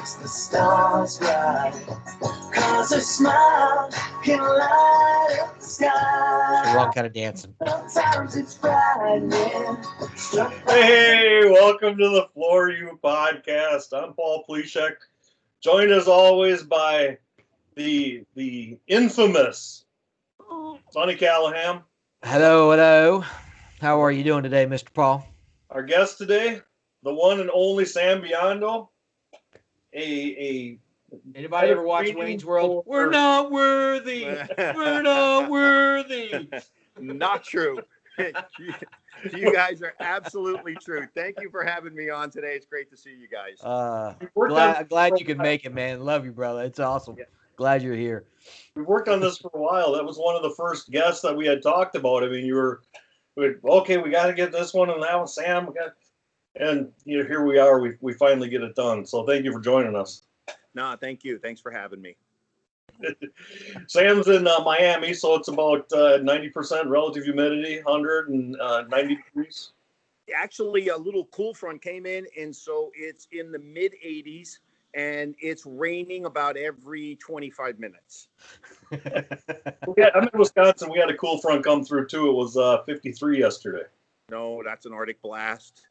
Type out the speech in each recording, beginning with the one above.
makes the stars bright. 'Cause a smile can light up the sky. The wrong kind of dancing. Sometimes it's frightening. Hey, welcome to the Floor You podcast. I'm Paul Pleshek, joined as always by the infamous Sonny Callaham. Hello. How are you doing today, Mr. Paul? Our guest today, the one and only Sam Biondo. Anybody ever watch Wayne's World? We're not worthy. We're not worthy. Not true. You guys are absolutely true. Thank you for having me on today. It's great to see you guys. Glad you could make it, man. Love you, brother. It's awesome. Yeah. Glad you're here. We worked on this for a while. That was one of the first guests that we had talked about. I mean, we got to get this one and that one, Sam. And here we are. We finally get it done. So thank you for joining us. No, thank you. Thanks for having me. Sam's in Miami, so it's about 90% relative humidity, 190 degrees. Actually, a little cool front came in, and so it's in the mid 80s, and it's raining about every 25 minutes. Yeah, I'm in Wisconsin. We had a cool front come through, too. It was 53 yesterday. No, that's an Arctic blast.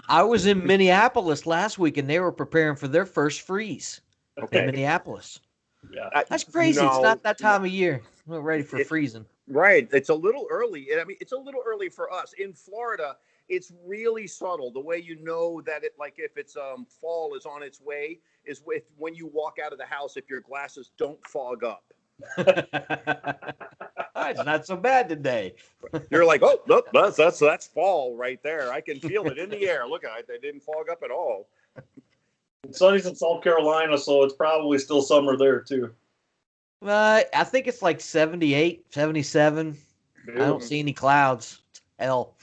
I was in Minneapolis last week, and they were preparing for their first freeze in Minneapolis. Yeah, That's crazy. It's not that time of year. We're ready for freezing. Right. It's a little early. I mean, it's a little early for us. In Florida, it's really subtle. The way you know that if it's fall is on its way is when you walk out of the house, if your glasses don't fog up. It's not so bad today. You're like, oh, look, that's fall right there. I can feel it in the air. Look at it. They didn't fog up at all. Sonny's in South Carolina, so it's probably still summer there, too. I think it's like 78, 77. I don't see any clouds. Hell.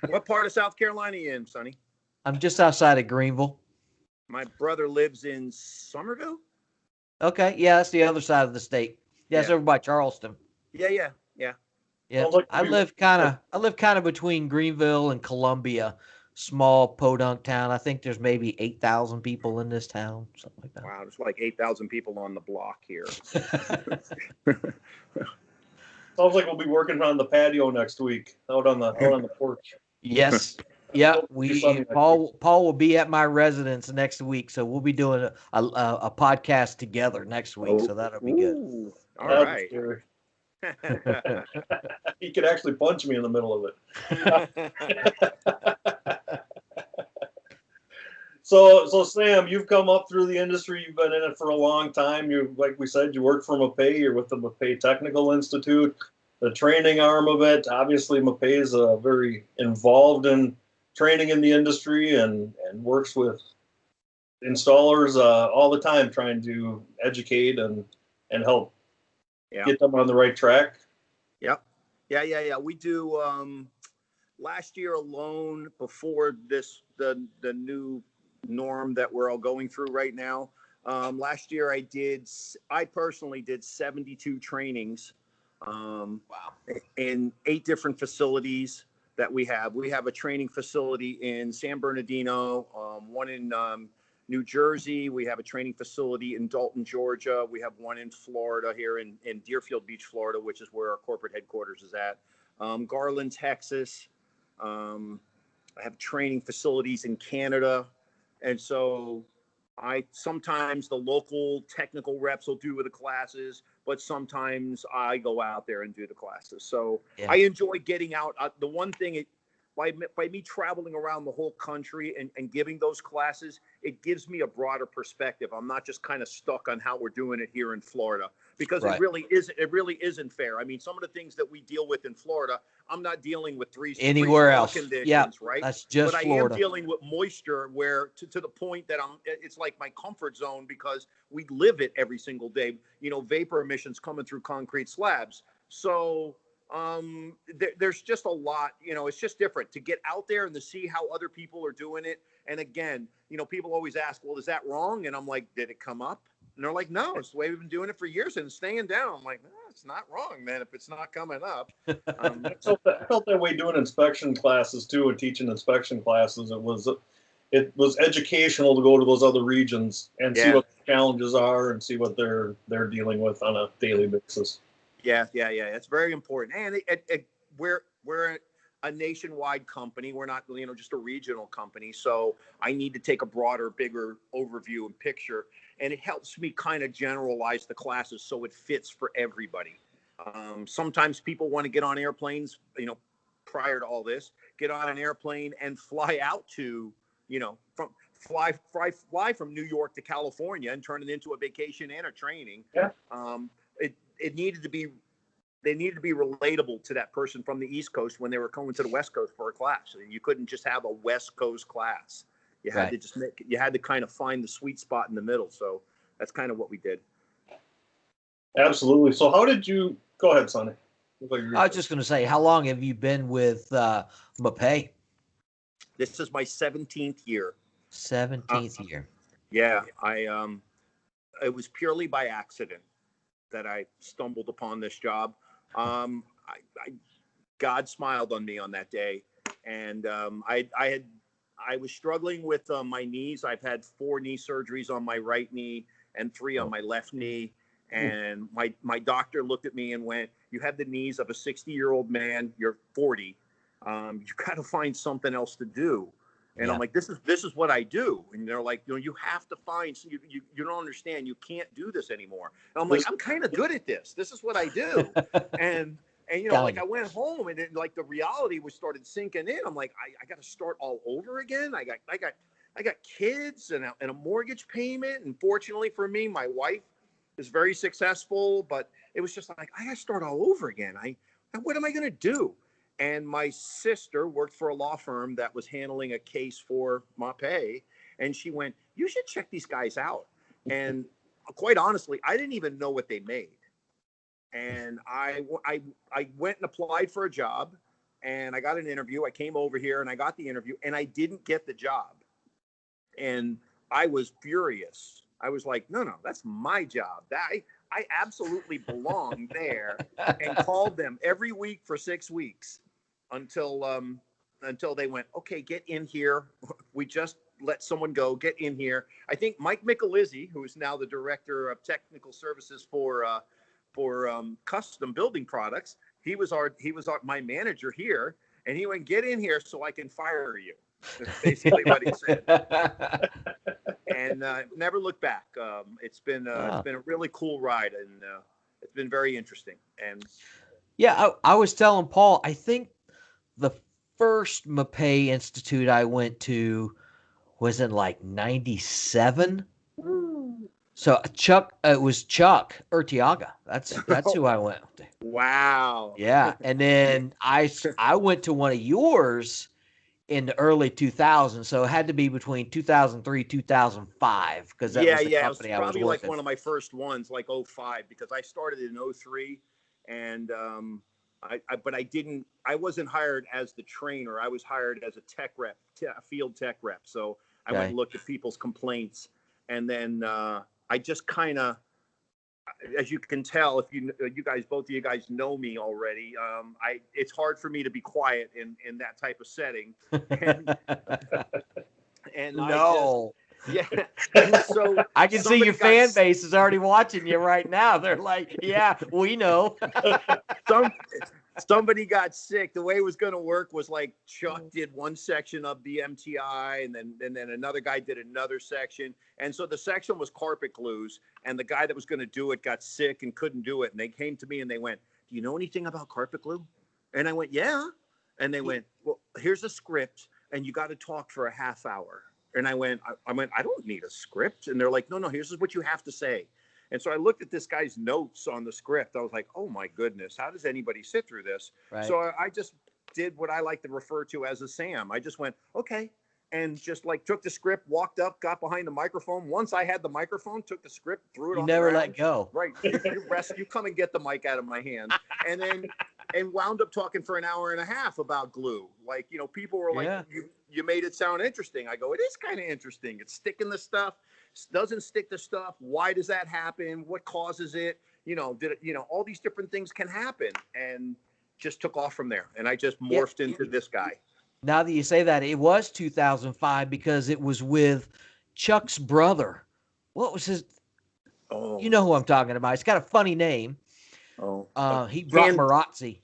What part of South Carolina are you in, Sonny? I'm just outside of Greenville. My brother lives in Somerville. Okay, yeah, that's the other side of the state. Yeah, it's over by Charleston. Yeah. Yeah, Like I live kind of between Greenville and Columbia, small podunk town. I think there's maybe 8,000 people in this town, something like that. Wow, there's like 8,000 people on the block here. Sounds like we'll be working on the patio next week, out on the porch. Yes. Yeah, Paul will be at my residence next week, so we'll be doing a podcast together next week. So that'll be good. Ooh, all right. He could actually punch me in the middle of it. So Sam, you've come up through the industry. You've been in it for a long time. Like we said, you work for Mapei. You're with the Mapei Technical Institute, the training arm of it. Obviously, Mapei is very involved in training in the industry and works with installers all the time, trying to educate and help get them on the right track. Yep. Yeah. We do. Last year alone, before the new norm that we're all going through right now, last year I personally did 72 trainings. Wow. In 8 different facilities that we have. We have a training facility in San Bernardino, one in New Jersey. We have a training facility in Dalton, Georgia. We have one in Florida here in Deerfield Beach, Florida, which is where our corporate headquarters is at. Garland, Texas. I have training facilities in Canada. And so sometimes the local technical reps will do the classes, but sometimes I go out there and do the classes. So I enjoy getting out. The one thing, by me traveling around the whole country and giving those classes, it gives me a broader perspective. I'm not just kind of stuck on how we're doing it here in Florida, because it really isn't fair. I mean, some of the things that we deal with in Florida, I'm not dealing with anywhere else conditions, right? That's just Florida. I am dealing with moisture where to the point that it's like my comfort zone, because we live it every single day, vapor emissions coming through concrete slabs. So there's just a lot, it's just different to get out there and to see how other people are doing it. And again, people always ask, well, is that wrong? And I'm like, did it come up? And they're like, no, it's the way we've been doing it for years and it's staying down. I'm like, no, it's not wrong, man, if it's not coming up. I felt that way doing inspection classes too, and teaching inspection classes. it was educational to go to those other regions and see Yeah. what the challenges are and see what they're dealing with on a daily basis. Yeah. It's very important. And we're a nationwide company. We're not, just a regional company. So I need to take a broader, bigger overview and picture. And it helps me kind of generalize the classes so it fits for everybody. Sometimes people want to get on airplanes, prior to all this, get on an airplane and fly out to, fly from New York to California and turn it into a vacation and a training. Yeah. It needed to be, they needed to be relatable to that person from the East Coast when they were coming to the West Coast for a class. You couldn't just have a West Coast class. You had to just you had to kind of find the sweet spot in the middle. So that's kind of what we did. Absolutely. So how did you go ahead, Sonny? I was just going to say, how long have you been with Mapei? This is my 17th year. 17th year. Yeah, it was purely by accident that I stumbled upon this job. God smiled on me on that day, and I was struggling with my knees. I've had 4 knee surgeries on my right knee and 3 on my left knee. And my doctor looked at me and went, "You have the knees of a 60-year-old man. You're 40. You got to find something else to do." And I'm like, "This is what I do." And they're like, "You have to find. You don't understand. You can't do this anymore." And I'm like, "I'm kind of good at this. This is what I do." and like I went home, and then like the reality was started sinking in. I'm like, I got to start all over again. I got kids and a mortgage payment. And fortunately for me, my wife is very successful, but it was just like, I got to start all over again. What am I going to do? And my sister worked for a law firm that was handling a case for Mapei, and she went, "You should check these guys out." And quite honestly, I didn't even know what they made. And I went and applied for a job, and I got an interview. I came over here and I got the interview, and I didn't get the job. And I was furious. I was like, no, that's my job. I absolutely belong there, and called them every week for 6 weeks until they went, "Okay, get in here. We just let someone go. Get in here." I think Mike Michelizzi, who is now the director of technical services for custom building products, he was my manager here, and he went, "Get in here so I can fire you." That's basically what he said. And never looked back. It's been a really cool ride, and it's been very interesting. And yeah, I was telling Paul, I think the first Mapei Institute I went to was in like 97. So it was Chuck Urtiaga. That's who I went to. Wow. Yeah, and then I went to one of yours in the early 2000s, so it had to be between 2003 2005 because that was the company it was probably like working. one of my first ones, like 05, because I started in 03, and I wasn't hired as the trainer. I was hired as a tech rep, a field tech rep. So I went and looked at people's complaints, and then I just kind of, as you can tell, if both of you guys know me already, it's hard for me to be quiet in that type of setting. And No. So I can see your fan base is already watching you right now. They're like, "Yeah, we know." Somebody got sick. The way it was going to work was like Chuck did one section of the MTI, and then another guy did another section. And so the section was carpet glues, and the guy that was going to do it got sick and couldn't do it. And they came to me and they went, "Do you know anything about carpet glue?" And I went, "Yeah." And they went, "Well, here's a script, and you got to talk for a half hour." And I went, "I don't need a script." And they're like, "No, here's what you have to say." And so I looked at this guy's notes on the script. I was like, "Oh my goodness, how does anybody sit through this?" Right. So I just did what I like to refer to as a Sam. I just went, "Okay." And just like took the script, walked up, got behind the microphone. Once I had the microphone, took the script, threw it on the ground. You never let go. Right. You come and get the mic out of my hand. And wound up talking for an hour and a half about glue. Like, people were like, you made it sound interesting. I go, it is kind of interesting. It's sticking the stuff, doesn't stick the stuff. Why does that happen? What causes it? All these different things can happen. And just took off from there. And I just morphed into this guy. Now that you say that, it was 2005 because it was with Chuck's brother. What was his? You Oh, know who I'm talking about. It's got a funny name. oh, He brought Marazzi.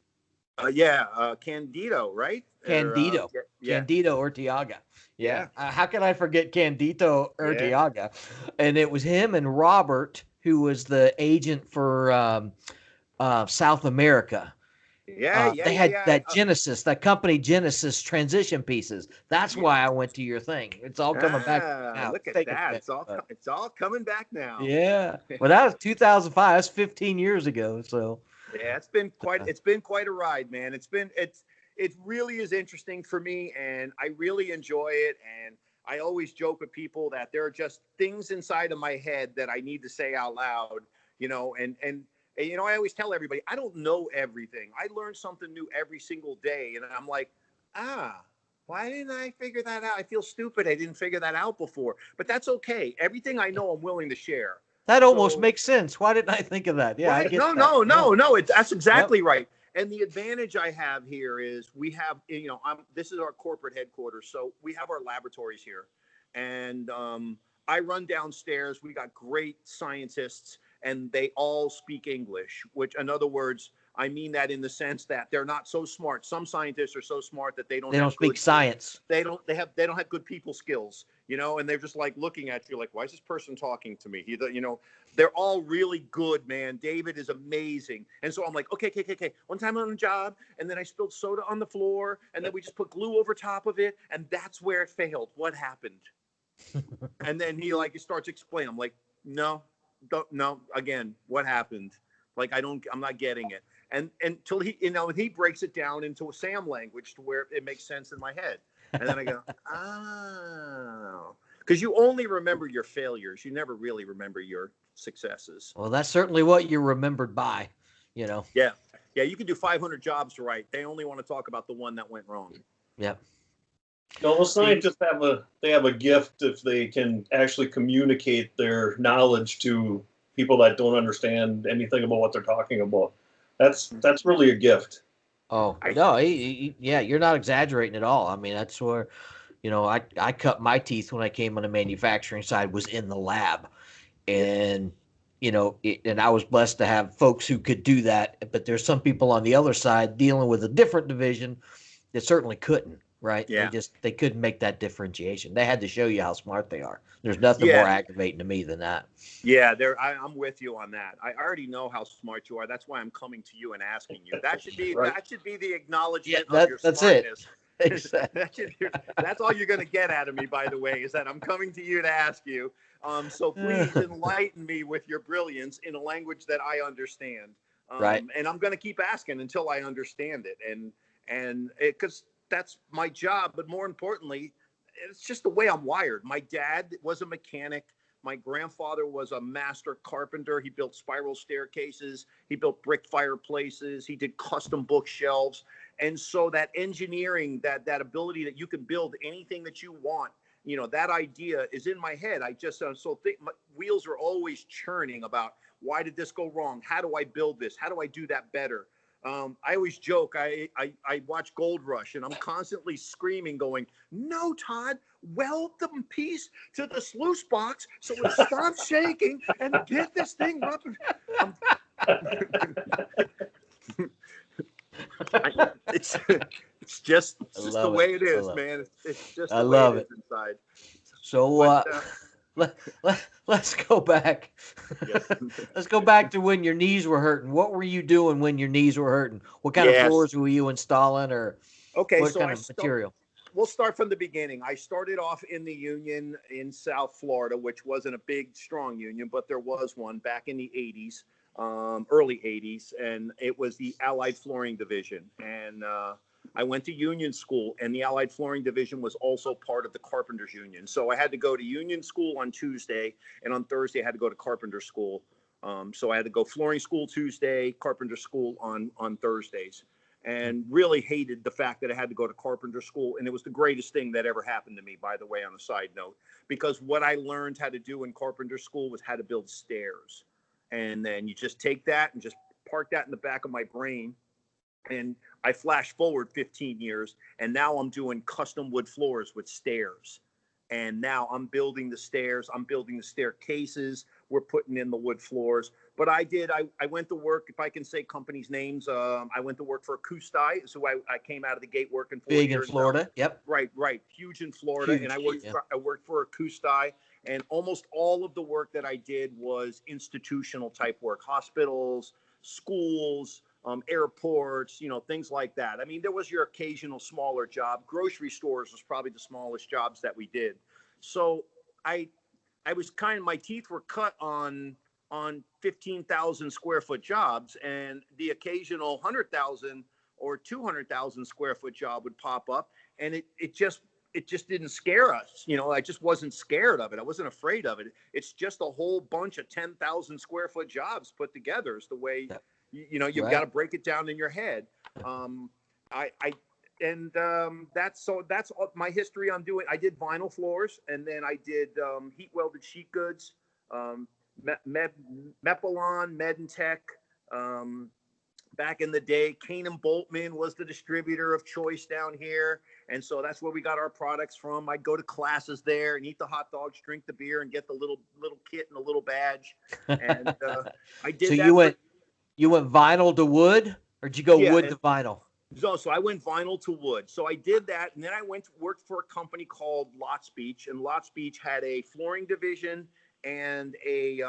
Candido, right? Candido. Yeah, Candido Urtiaga. Yeah. yeah, How can I forget Candido yeah, Urtiaga? And it was him and Robert, who was the agent for South America. yeah, yeah, They yeah, had yeah. that Genesis, that company Genesis transition pieces. That's Yeah. why I went to your thing. It's all coming back now. Look It's at taking a that! minute, but It's all coming back now. yeah. Well, that was 2005. That's 15 years ago. So Yeah, uh, it's been quite a ride, man. It really is interesting for me, and I really enjoy it. And I always joke with people that there are just things inside of my head that I need to say out loud, and I always tell everybody I don't know everything. I learn something new every single day, and I'm like, why didn't I figure that out? I feel stupid. I didn't figure that out before, but that's okay. Everything I know, I'm willing to share. that almost So makes sense. Why didn't I think of that? Yeah, I right. get No, that. no, Yeah. no, no. That's Yep. exactly right. And the advantage I have here is we have, this is our corporate headquarters. So we have our laboratories here. And I run downstairs. We got great scientists and they all speak English, which, in other words, I mean that in the sense that they're not so smart. Some scientists are so smart that they don't They don't have speak good, science. they don't have good people skills, and they're just like looking at you like, why is this person talking to me? They're all really good, man. David is amazing. And so I'm like, okay. One time on the job, and then I spilled soda on the floor, and then we just put glue over top of it, and that's where it failed. What happened? And then he starts explaining. I'm like, no, again, what happened? Like, I'm not getting it. And until he breaks it down into a Sam language to where it makes sense in my head. And then I go, oh, because you only remember your failures. You never really remember your successes. Well, that's certainly what you're remembered by. Yeah. Yeah. You can do 500 jobs right. They only want to talk about the one that went wrong. Yep. No, well, scientists have a gift if they can actually communicate their knowledge to people that don't understand anything about what they're talking about. That's really a gift. Oh no, yeah, you're not exaggerating at all. I mean, that's where, I cut my teeth when I came on the manufacturing side was in the lab, and and I was blessed to have folks who could do that. But there's some people on the other side dealing with a different division that certainly couldn't. Right? Yeah. They couldn't make that differentiation. They had to show you how smart they are. There's nothing Yeah. more aggravating to me than that. Yeah, I'm with you on that. I already know how smart you are. That's why I'm coming to you and asking you. That should be Right. That should be the acknowledgement Yeah, of your that's it. smartness. Exactly. That's all you're going to get out of me, by the way, is that I'm coming to you to ask you. So please enlighten me with your brilliance in a language that I understand. Right. And I'm going to keep asking until I understand it. And because that's my job. But more importantly, it's just the way I'm wired. My dad was a mechanic. My grandfather was a master carpenter. He built spiral staircases. He built brick fireplaces. He did custom bookshelves. And so that engineering, that ability that you can build anything that you want, that idea is in my head. I just think my wheels are always churning about, why did this go wrong? How do I build this? How do I do that better? I always joke, I watch Gold Rush and I'm constantly screaming, going, no, Todd, weld the piece to the sluice box so it stops shaking and get this thing up. It's just the way it is, man. It's just the way it is inside. So let's go back. Yes. Let's go back to when your knees were hurting. What were you doing when your knees were hurting? What kind of floors were you installing, or what kind of material? We'll start from the beginning. I started off in the union in South Florida, which wasn't a big, strong union, but there was one back in the 80s, early 80s, and it was the Allied Flooring Division. And I went to union school, and the Allied Flooring Division was also part of the Carpenters Union. So I had to go to union school on Tuesday, and on Thursday I had to go to carpenter school. So I had to go flooring school Tuesday, carpenter school on Thursdays. And really hated the fact that I had to go to carpenter school. And it was the greatest thing that ever happened to me, by the way, on a side note, because what I learned how to do in carpenter school was how to build stairs. And then you just take that and just park that in the back of my brain. And I flash forward 15 years, and now I'm doing custom wood floors with stairs. And now I'm building the stairs. I'm building the staircases. We're putting in the wood floors. But I went to work, if I can say companies' names, I went to work for Acustai. So I came out of the gate working for Big in Florida. Yep. Right. Huge in Florida. Huge, And yeah. I worked for Acustai. And almost all of the work that I did was institutional type work, hospitals, schools, airports, things like that. I mean, there was your occasional smaller job. Grocery stores was probably the smallest jobs that we did. So I was my teeth were cut on 15,000 square foot jobs, and the occasional 100,000 or 200,000 square foot job would pop up, and it just didn't scare us. I just wasn't scared of it. I wasn't afraid of it. It's just a whole bunch of 10,000 square foot jobs put together is the way, you've got to break it down in your head. That's all my history on doing. I did vinyl floors, and then I did heat welded sheet goods, Mepalon, Medentech. Back in the day, Kane and Boltman was the distributor of choice down here. And so that's where we got our products from. I'd go to classes there and eat the hot dogs, drink the beer, and get the little kit and a little badge. And I did so that. You went vinyl to wood, or did you go wood to vinyl? So I went vinyl to wood. So I did that. And then I worked for a company called Lots Beach. And Lots Beach had a flooring division and a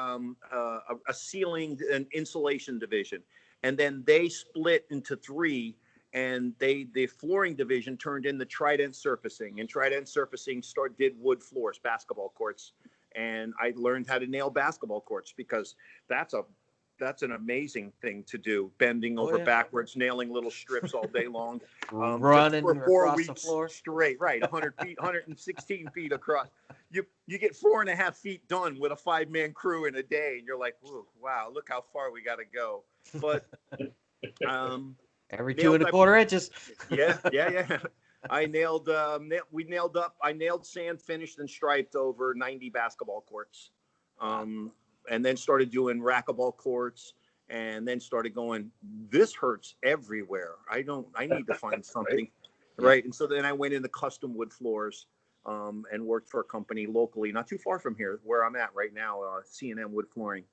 ceiling and insulation division. And then they split into three, and the flooring division turned into Trident Surfacing, and Trident Surfacing did wood floors, basketball courts. And I learned how to nail basketball courts, because that's an amazing thing to do, bending over backwards, nailing little strips all day long, running for 4 across weeks the floor straight, right? 100 feet, 116 feet across. You get 4.5 feet done with a 5-man crew in a day, and you're like, wow, look how far we got to go. But every 2 1/4 inches. Yeah. I nailed sand, finished, and striped over 90 basketball courts. And then started doing racquetball courts, and then started going, this hurts everywhere. I need to find something. Right. And so then I went into custom wood floors, and worked for a company locally, not too far from here, where I'm at right now, C&M Wood Flooring.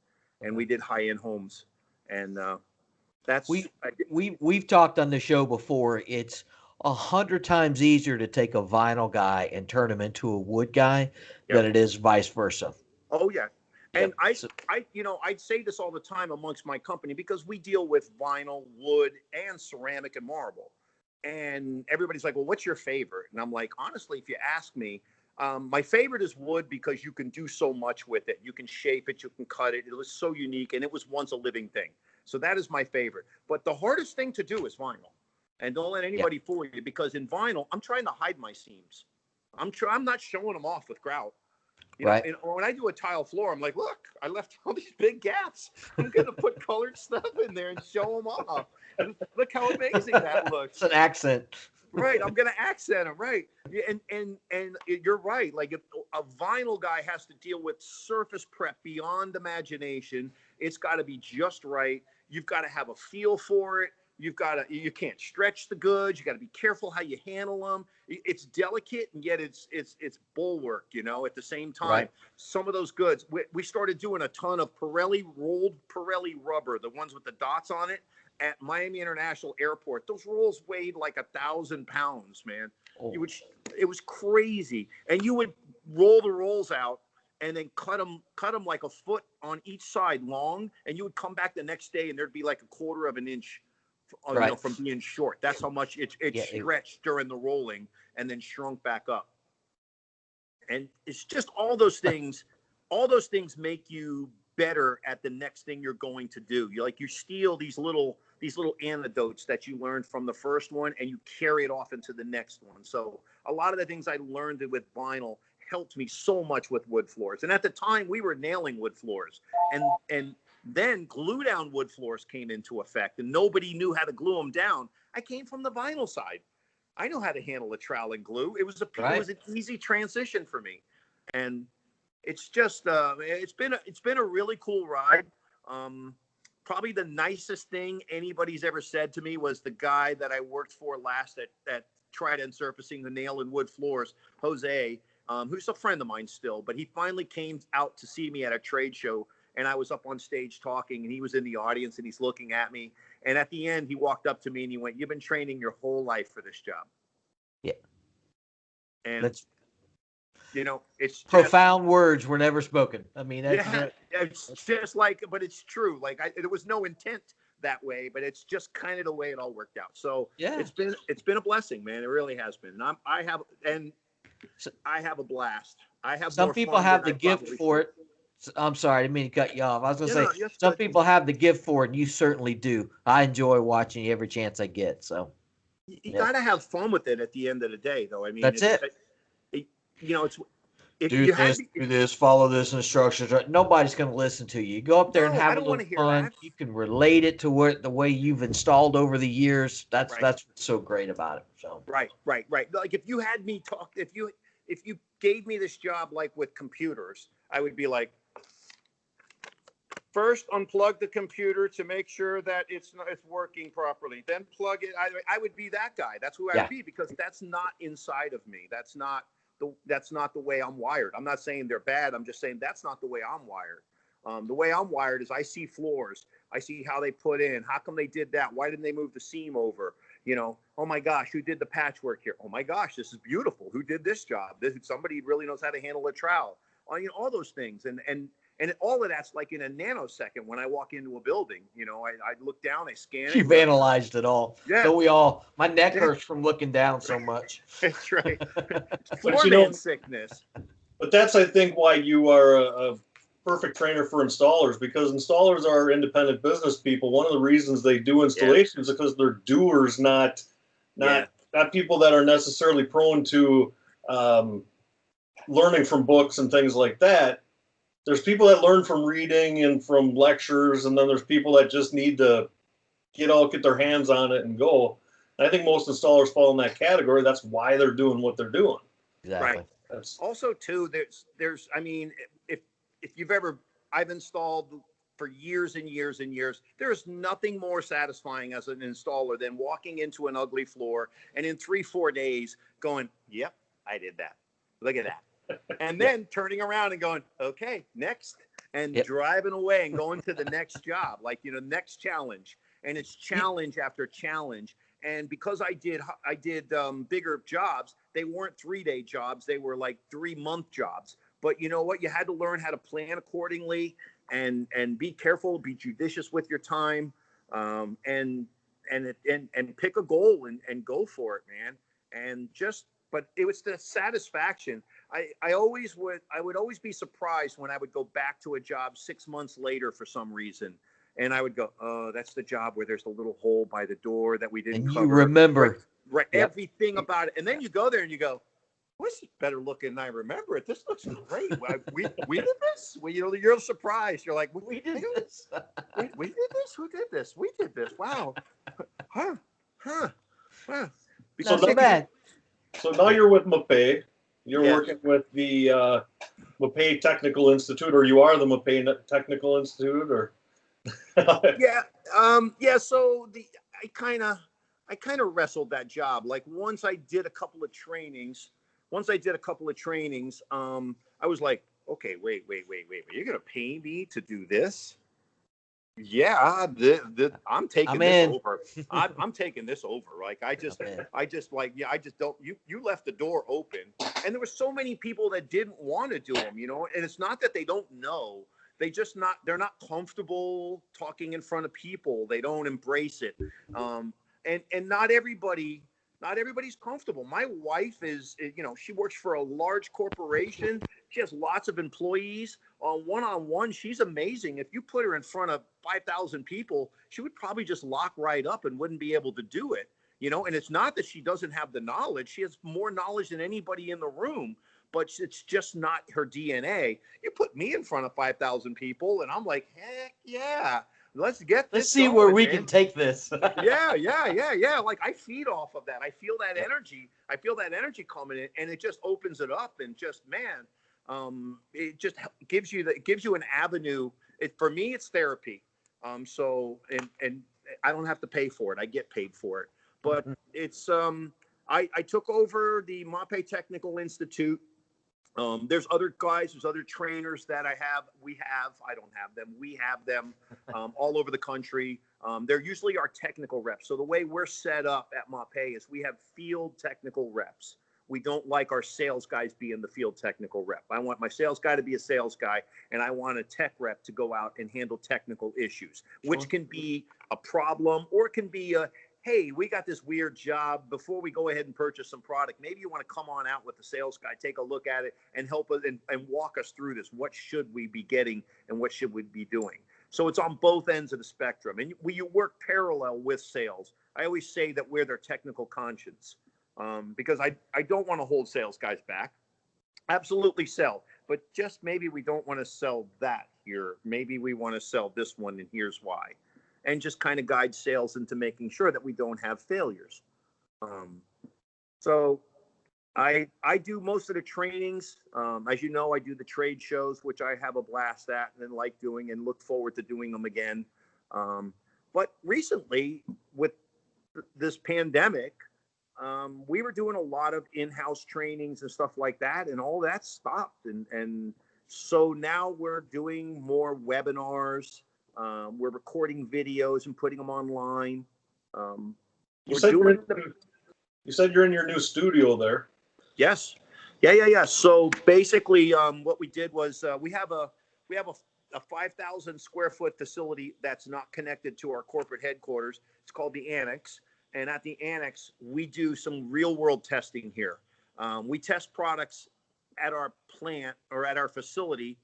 And we did high-end homes. And we've talked on the show before. It's 100 times easier to take a vinyl guy and turn him into a wood guy than it is vice versa. Oh yeah. And I'd say this all the time amongst my company, because we deal with vinyl, wood, and ceramic and marble. And everybody's like, well, what's your favorite? And I'm like, honestly, if you ask me, my favorite is wood, because you can do so much with it. You can shape it, you can cut it. It was so unique, and it was once a living thing. So that is my favorite. But the hardest thing to do is vinyl. And don't let anybody fool you, because in vinyl, I'm trying to hide my seams. I'm not showing them off with grout. You know, and when I do a tile floor, I'm like, look, I left all these big gaps. I'm going to put colored stuff in there and show them off. And look how amazing that looks. It's an accent. Right. I'm going to accent them. Right. And you're right. Like, if a vinyl guy has to deal with surface prep beyond imagination, it's got to be just right. You've got to have a feel for it. You can't stretch the goods. You got to be careful how you handle them. It's delicate, and yet it's bulwark, at the same time. Right. Some of those goods, we started doing a ton of rolled Pirelli rubber, the ones with the dots on it, at Miami International Airport. Those rolls weighed like 1,000 pounds, man. Oh. It was crazy. And you would roll the rolls out and then cut them like a foot on each side long. And you would come back the next day, and there'd be like 1/4 of an inch from being short. That's how much it stretched during the rolling and then shrunk back up. And it's just all those things make you better at the next thing you're going to do. You steal these little anecdotes that you learned from the first one, and you carry it off into the next one. So a lot of the things I learned with vinyl helped me so much with wood floors. And at the time, we were nailing wood floors, and then glue down wood floors came into effect, and nobody knew how to glue them down. I came from the vinyl side. I know how to handle a trowel and glue. It was an easy transition for me. And it's just it's been a really cool ride. probably the nicest thing anybody's ever said to me was the guy that I worked for last at Trident Surfacing, the nail and wood floors, Jose, who's a friend of mine still, but he finally came out to see me at a trade show, and I was up on stage talking, and he was in the audience, and he's looking at me. And at the end, he walked up to me and he went, "You've been training your whole life for this job." Yeah. And That's it's profound words were never spoken. I mean, it's just like, but it's true. Like there was no intent that way, but it's just kind of the way it all worked out. So yeah, it's been a blessing, man. It really has been. And I have a blast. I have some more people fun have than the I gift probably for should. it. I'm sorry, I didn't mean to cut you off. I was going to say, yes, some but people have the gift for it, and you certainly do. I enjoy watching you every chance I get. So you got to have fun with it at the end of the day, though. I mean, that's it. It's if Do you this, follow this instructions. Nobody's going to listen to you. You go up there and No, have I a don't little wanna hear fun. that. You can relate it to the way you've installed over the years. That's Right. what's so great about it. So Right. Like if you had me talk, if you gave me this job like with computers, I would be like, first unplug the computer to make sure that it's working properly. Then plug it. I would be that guy. That's who I would be, because that's not inside of me. That's not the way I'm wired. I'm not saying they're bad. I'm just saying that's not the way I'm wired. The way I'm wired is I see floors. I see how they put in. How come they did that? Why didn't they move the seam over? Oh my gosh, who did the patchwork here? Oh my gosh, this is beautiful. Who did this job? Somebody really knows how to handle a trowel. All those things. And all of that's like in a nanosecond when I walk into a building. I look down, I scan it. you've analyzed it all. Yeah. So we all, my neck hurts from looking down so much. That's right. But Floorman sickness. But that's, I think, why you are a perfect trainer for installers, because installers are independent business people. One of the reasons they do installations is because they're doers, not people that are necessarily prone to learning from books and things like that. There's people that learn from reading and from lectures, and then there's people that just need to get their hands on it and go. And I think most installers fall in that category. That's why they're doing what they're doing. Exactly. Right. Also, too, there's I mean, if I've installed for years and years and years. There's nothing more satisfying as an installer than walking into an ugly floor and in 3-4 days going, "Yep, I did that. Look at that." And then turning around and going, "Okay, next," and driving away and going to the next job, like, next challenge. And it's challenge after challenge. And because I did bigger jobs, they weren't 3-day jobs. They were like 3-month jobs. But you know what? You had to learn how to plan accordingly and be careful, be judicious with your time, and pick a goal and go for it, man. But it was the satisfaction. I would always be surprised when I would go back to a job 6 months later for some reason. And I would go, "Oh, that's the job where there's a little hole by the door that we didn't cover." And you remember. Right. Yep. Everything about it. And then you go there and you go, "This is better looking than I remember it. This looks great. We did this?" Well, you're surprised. You're like, we did this. We did this? Who did this? We did this. Wow. Huh. Not so bad. So now you're with Mapei. You're working with the Mapei Technical Institute, or you are the Mapei Technical Institute, or? So I kind of wrestled that job. Like once I did a couple of trainings, I was like, "Okay, wait. You're going to pay me to do this?" Yeah, I'm taking this over. I'm taking this over. Like I just don't. You left the door open, and there were so many people that didn't want to do them. And it's not that they don't know. They're not comfortable talking in front of people. They don't embrace it. And not everybody's comfortable. My wife is, she works for a large corporation. She has lots of employees. One-on-one, she's amazing. If you put her in front of 5,000 people, she would probably just lock right up and wouldn't be able to do it. And it's not that she doesn't have the knowledge. She has more knowledge than anybody in the room, but it's just not her DNA. You put me in front of 5,000 people and I'm like, heck yeah. Let's see going, where we can take this. Yeah. Like I feed off of that. I feel that energy. I feel that energy coming in, and it just opens it up, and just, man, it just gives you an avenue. For me, it's therapy. So and I don't have to pay for it. I get paid for it. But it's I took over the Mapei Technical Institute. There's other guys, there's other trainers that I don't have them. We have them all over the country. They're usually our technical reps. So the way we're set up at Mapei is we have field technical reps. We don't like our sales guys being the field technical rep. I want my sales guy to be a sales guy, and I want a tech rep to go out and handle technical issues, which can be a problem, or it can be a, hey, we got this weird job. Before we go ahead and purchase some product, maybe you want to come on out with the sales guy, take a look at it, and help us and walk us through this. What should we be getting, and what should we be doing? So it's on both ends of the spectrum, and you work parallel with sales. I always say that we're their technical conscience. Because I don't want to hold sales guys back. Absolutely sell, but just maybe we don't want to sell that here. Maybe we want to sell this one, and here's why. And just kind of guide sales into making sure that we don't have failures. So I do most of the trainings. As you know, I do the trade shows, which I have a blast at and like doing and look forward to doing them again. But recently, with this pandemic, we were doing a lot of in-house trainings and stuff like that, and all that stopped. And so now we're doing more webinars. We're recording videos and putting them online. You said you're in your new studio there. Yes. Yeah. So basically, what we did was we have a 5,000 square foot facility that's not connected to our corporate headquarters. It's called the Annex. And at the Annex, we do some real world testing here. We test products at our plant or at our facility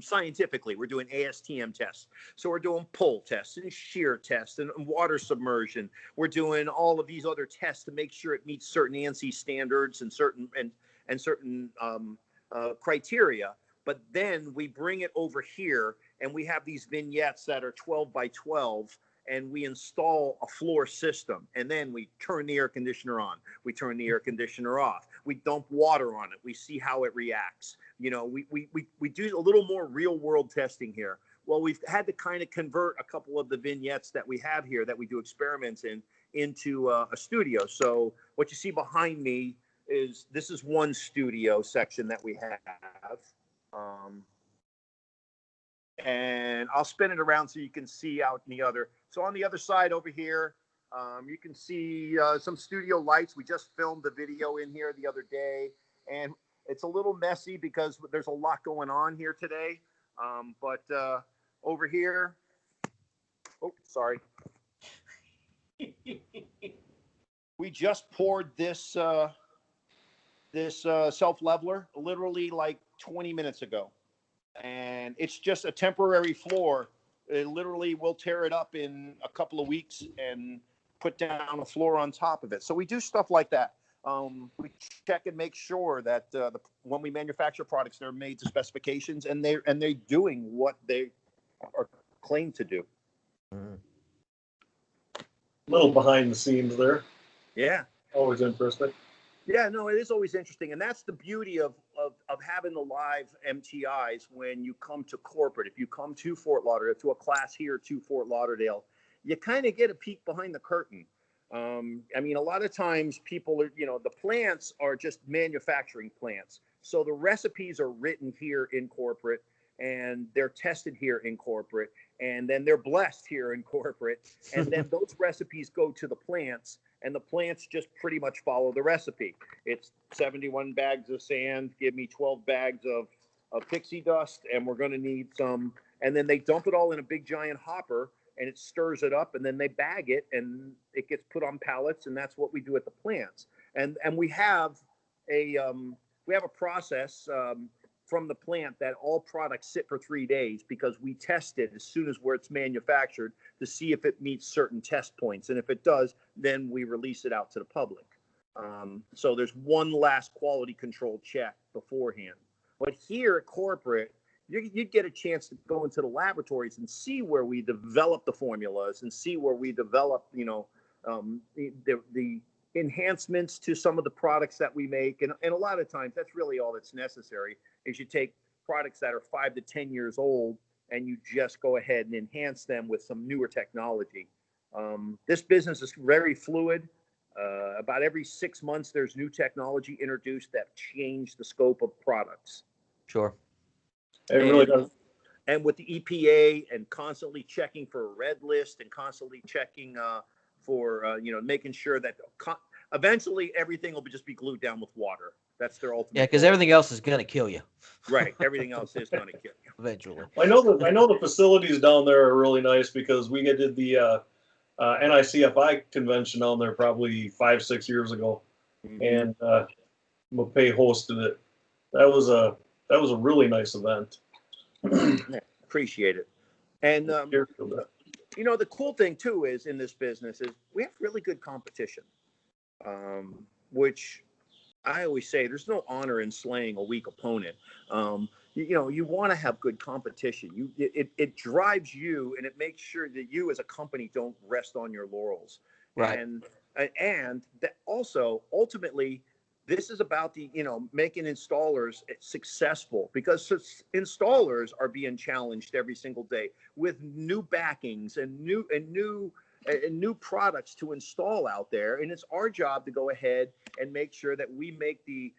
scientifically. We're doing ASTM tests. So we're doing pull tests and shear tests and water submersion. We're doing all of these other tests to make sure it meets certain ANSI standards and certain criteria. But then we bring it over here and we have these vignettes that are 12 by 12. And we install a floor system, and then we turn the air conditioner on. We turn the air conditioner off. We dump water on it. We see how it reacts. You know, we do a little more real world testing here. Well, we've had to kind of convert a couple of the vignettes that we have here that we do experiments in into a studio. So what you see behind me is this is one studio section that we have. And I'll spin it around so you can see out in the other. So on the other side over here, you can see some studio lights. We just filmed the video in here the other day, and it's a little messy because there's a lot going on here today. But over here, oh, sorry. We just poured this self-leveler literally like 20 minutes ago. And it's just a temporary floor. It literally will tear it up in a couple of weeks and put down a floor on top of it. So we do stuff like that. We check and make sure that when we manufacture products, they're made to specifications and they're doing what they are claimed to do. Little behind the scenes there. Yeah. Always interesting. Yeah, no, it is always interesting. And that's the beauty of having the live MTIs when you come to corporate. If you come to Fort Lauderdale, to a class here to Fort Lauderdale, you kind of get a peek behind the curtain. I mean, a lot of times people are, the plants are just manufacturing plants. So the recipes are written here in corporate and they're tested here in corporate and then they're blessed here in corporate. And then those recipes go to the plants. And the plants just pretty much follow the recipe. It's 71 bags of sand, give me 12 bags of pixie dust, and we're going to need some. And then they dump it all in a big giant hopper, and it stirs it up, and then they bag it, and it gets put on pallets, and that's what we do at the plants. And we have a process from the plant that all products sit for 3 days because we test it as soon as where it's manufactured to see if it meets certain test points. And if it does, then we release it out to the public. So there's one last quality control check beforehand. But here at corporate, you'd get a chance to go into the laboratories and see where we develop the formulas and see where we develop, the enhancements to some of the products that we make. And a lot of times that's really all that's necessary is you take products that are 5 to 10 years old and you just go ahead and enhance them with some newer technology. This business is very fluid. About every 6 months, there's new technology introduced that change the scope of products. Sure. It really does. And with the EPA and constantly checking for a red list and constantly checking for, making sure that eventually everything will just be glued down with water. That's their ultimate. Yeah, because everything else is going to kill you. Right. Everything else is going to kill you. Eventually. I know the facilities down there are really nice because we did the NICFI convention down there probably 5-6 years ago, and Mapei hosted it. That was a really nice event. Appreciate it. And the cool thing too is in this business is we have really good competition, which I always say there's no honor in slaying a weak opponent. You want to have good competition. It drives you, and it makes sure that you as a company don't rest on your laurels. Right. And that also ultimately this is about making installers successful, because installers are being challenged every single day with new backings and new products to install out there. And it's our job to go ahead and make sure that we make the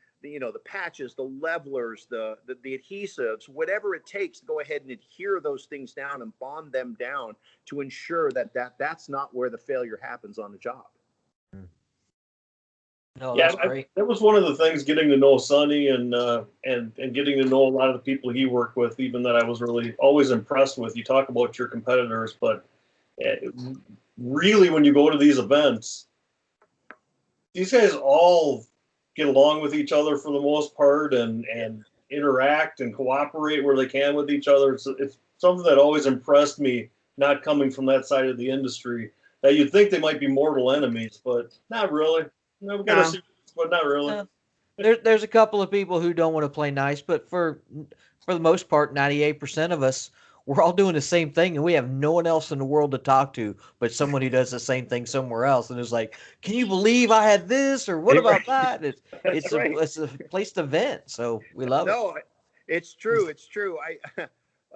patches, the levelers, the adhesives, whatever it takes to go ahead and adhere those things down and bond them down to ensure that's not where the failure happens on the job. No, that's great. That was one of the things, getting to know Sonny and getting to know a lot of the people he worked with, even that I was really always impressed with. You talk about your competitors, but really when you go to these events, these guys all get along with each other for the most part and interact and cooperate where they can with each other. It's something that always impressed me, not coming from that side of the industry, that you'd think they might be mortal enemies, but not really. No, but not really. There's a couple of people who don't want to play nice, but for the most part, 98% of us, we're all doing the same thing, and we have no one else in the world to talk to but someone who does the same thing somewhere else. And it's like, can you believe I had this, or what about that? It's a place to vent, so we love it. No, it's true. It's true.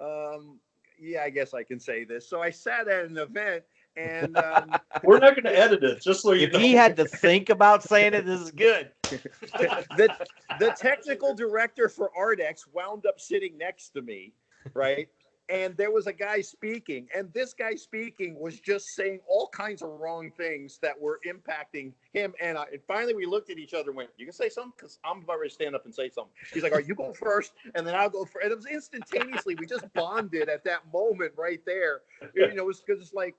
I guess I can say this. So I sat at an event. And we're not going to edit it, just so you know. If he had to think about saying it, this is good. The technical director for Ardex wound up sitting next to me, right? And there was a guy speaking, and this guy speaking was just saying all kinds of wrong things that were impacting him. And finally, we looked at each other and went, "You can say something, because I'm about ready to stand up and say something." He's like, "All right, you go first, and then I'll go first." And it was instantaneously. We just bonded at that moment right there. It was because it's like,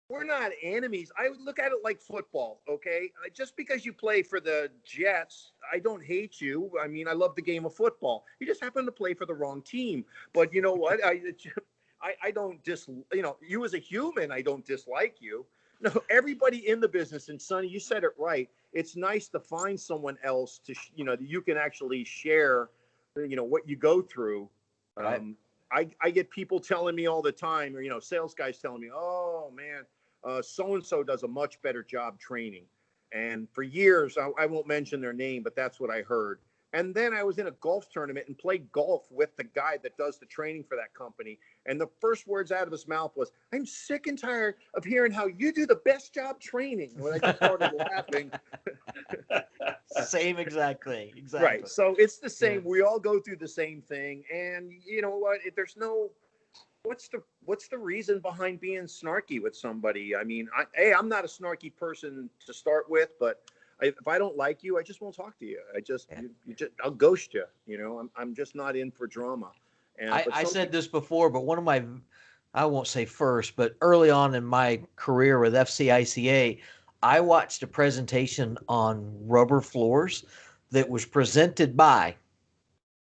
we're not enemies. I would look at it like football, okay? Just because you play for the Jets, I don't hate you. I mean, I love the game of football. You just happen to play for the wrong team. But you know what? I don't you as a human, I don't dislike you. No, everybody in the business, and Sonny, you said it right. It's nice to find someone else that you can actually share, what you go through. Right. I get people telling me all the time, or sales guys telling me, "Oh man, so-and-so does a much better job training." And for years, I won't mention their name, but that's what I heard. And then I was in a golf tournament and played golf with the guy that does the training for that company. And the first words out of his mouth was, "I'm sick and tired of hearing how you do the best job training." When I just started laughing. Same exact thing. Exactly. Right. So it's the same. Yeah. We all go through the same thing. And you know what? There's no, what's the reason behind being snarky with somebody? I mean, I'm not a snarky person to start with, but if I don't like you, I just won't talk to you. I'll ghost you. I'm just not in for drama. And I said this before, but one of my, I won't say first, but early on in my career with FCICA, I watched a presentation on rubber floors that was presented by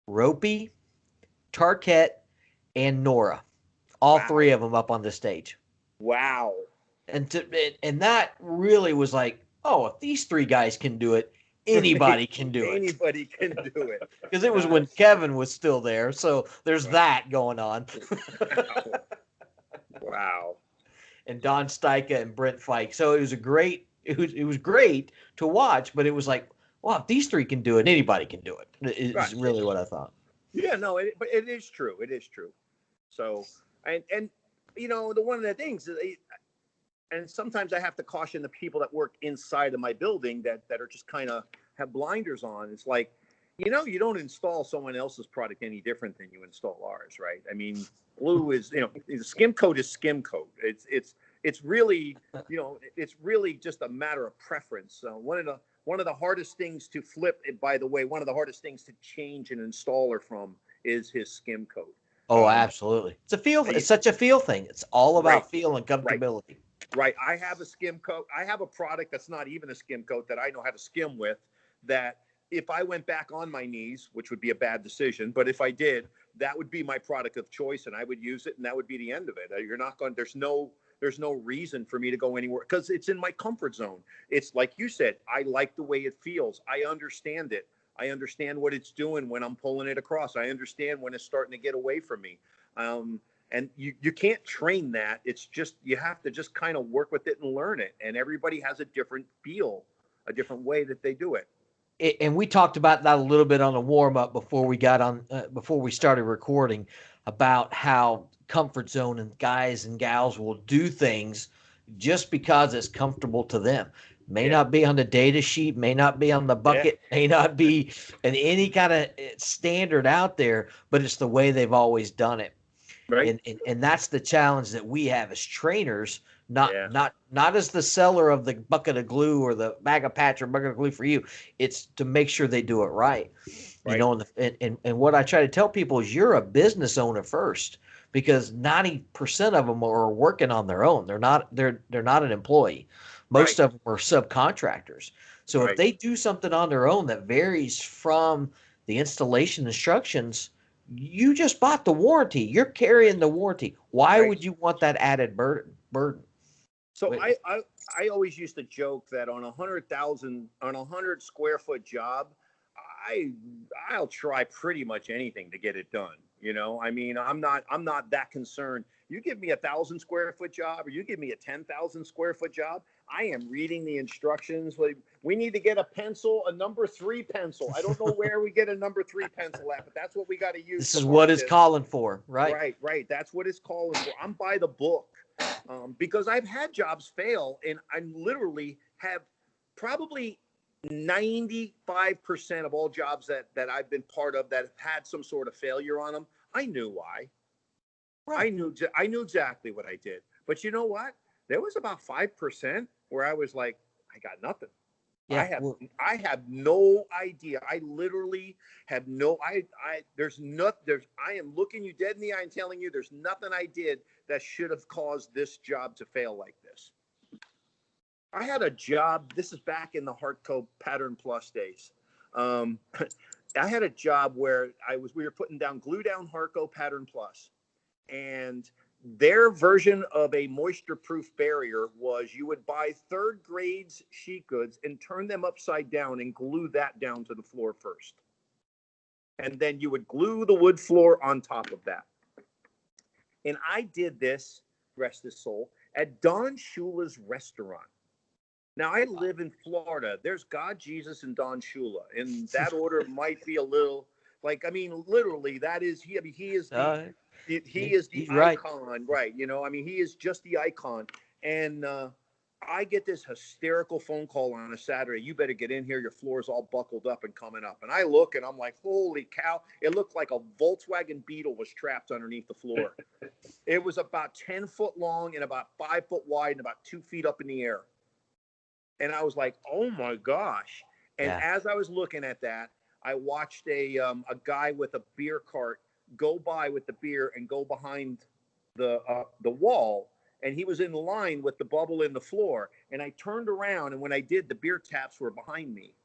Ropey, Tarkett, and Nora. All three of them up on the stage. Wow. And that really was like, oh, if these three guys can do it, anybody can do it. Anybody can do it. Because it was when Kevin was still there, so there's that going on. Wow. And Don Steika and Brent Fike. So it was great to watch, but it was like, well, if these three can do it, anybody can do it. Is really what I thought. Yeah, no, but it is true. It is true. So, and you know, one of the things, and sometimes I have to caution the people that work inside of my building that are just kind of have blinders on. It's like, you know, you don't install someone else's product any different than you install ours, right? I mean, glue is, you know, skim coat is skim coat. It's really, you know, it's really just a matter of preference. One of the hardest things to flip, by the way, one of the hardest things to change an installer from is his skim coat. Oh, absolutely. It's a feel. It's such a feel thing. It's all about feel and comfortability. Right. I have a skim coat. I have a product that's not even a skim coat that I know how to skim with, that if I went back on my knees, which would be a bad decision, but if I did, that would be my product of choice and I would use it and that would be the end of it. You're not going, there's no reason for me to go anywhere because it's in my comfort zone. It's like you said, I like the way it feels. I understand it. I understand what it's doing when I'm pulling it across. I understand when it's starting to get away from me. And you can't train that. It's just, you have to just kind of work with it and learn it. And everybody has a different feel, a different way that they do it. And we talked about that a little bit on the warm up before we got on, before we started recording, about how comfort zone and guys and gals will do things just because it's comfortable to them. May not be on the data sheet, may not be on the bucket, may not be in any kind of standard out there, but it's the way they've always done it. Right. And that's the challenge that we have as trainers, not as the seller of the bucket of glue or the bag of patch or bucket of glue for you. It's to make sure they do it right. You know, and what I try to tell people is you're a business owner first, because 90% of them are working on their own. They're not an employee. Most of them are subcontractors. So if they do something on their own that varies from the installation instructions, you just bought the warranty. You're carrying the warranty. Why would you want that added burden? So I always used to joke that on 100 square foot job, I'll try pretty much anything to get it done. You know, I mean, I'm not that concerned. You give me 1,000 square foot job, or you give me a 10,000 square foot job, I am reading the instructions. Like, we need to get a pencil, a number 3 pencil. I don't know where we get a number 3 pencil at, but that's what we got to use. This is what it's calling for, right? Right. That's what it's calling for. I'm by the book, because I've had jobs fail, and I literally have probably 95% of all jobs that I've been part of that have had some sort of failure on them. I knew why. I knew exactly what I did. But you know what? There was about 5% where I was like, I got nothing. Yeah, I have no idea. I literally have no. I am looking you dead in the eye and telling you there's nothing I did that should have caused this job to fail like this. I had a job. This is back in the Hardco Pattern Plus days. I had a job where we were putting down glue down Hardco Pattern Plus, and their version of a moisture-proof barrier was you would buy third grades sheet goods and turn them upside down and glue that down to the floor first. And then you would glue the wood floor on top of that. And I did this, rest his soul, at Don Shula's restaurant. Now, I live in Florida. There's God, Jesus, and Don Shula. And that order might be a little, like, I mean, literally, that is, he is the... He is the icon, right? You know, I mean, he is just the icon. And I get this hysterical phone call on a Saturday. You better get in here. Your floor is all buckled up and coming up. And I look and I'm like, holy cow. It looked like a Volkswagen Beetle was trapped underneath the floor. It was about 10 foot long and about 5 foot wide and about 2 feet up in the air. And I was like, oh my gosh. And as I was looking at that, I watched a guy with a beer cart go by with the beer and go behind the wall, and he was in line with the bubble in the floor. And I turned around, and when I did, the beer taps were behind me.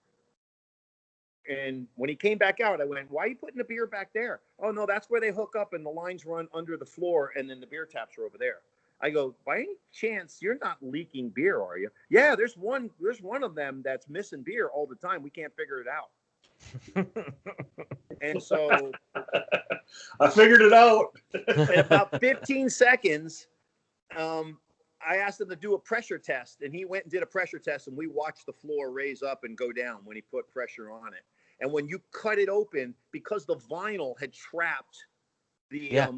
And when he came back out, I went, why are you putting the beer back there? Oh no, that's where they hook up and the lines run under the floor, and then the beer taps are over there. I go, by any chance you're not leaking beer, are you? Yeah, there's one of them that's missing beer all the time. We can't figure it out. And so I figured it out. in about 15 seconds, I asked him to do a pressure test, and he went and did a pressure test, and we watched the floor raise up and go down when he put pressure on it. And when you cut it open, because the vinyl had trapped the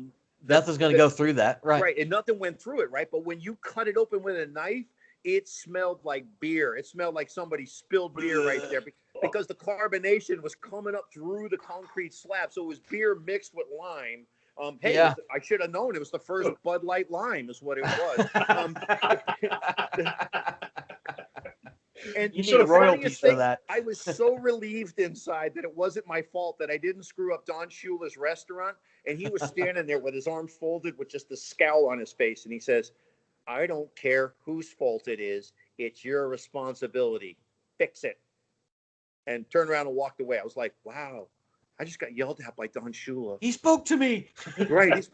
Nothing's going to go through that. Right. Right. And nothing went through it. Right. But when you cut it open with a knife, it smelled like beer. It smelled like somebody spilled beer right there because the carbonation was coming up through the concrete slab. So it was beer mixed with lime. I should have known it was the first Bud Light lime is what it was. And you need royalties for that. I was so relieved inside that it wasn't my fault that I didn't screw up Don Shula's restaurant. And he was standing there with his arms folded with just a scowl on his face. And he says, I don't care whose fault it is. It's your responsibility. Fix it. And turned around and walked away. I was like, wow, I just got yelled at by Don Shula. He spoke to me. Right.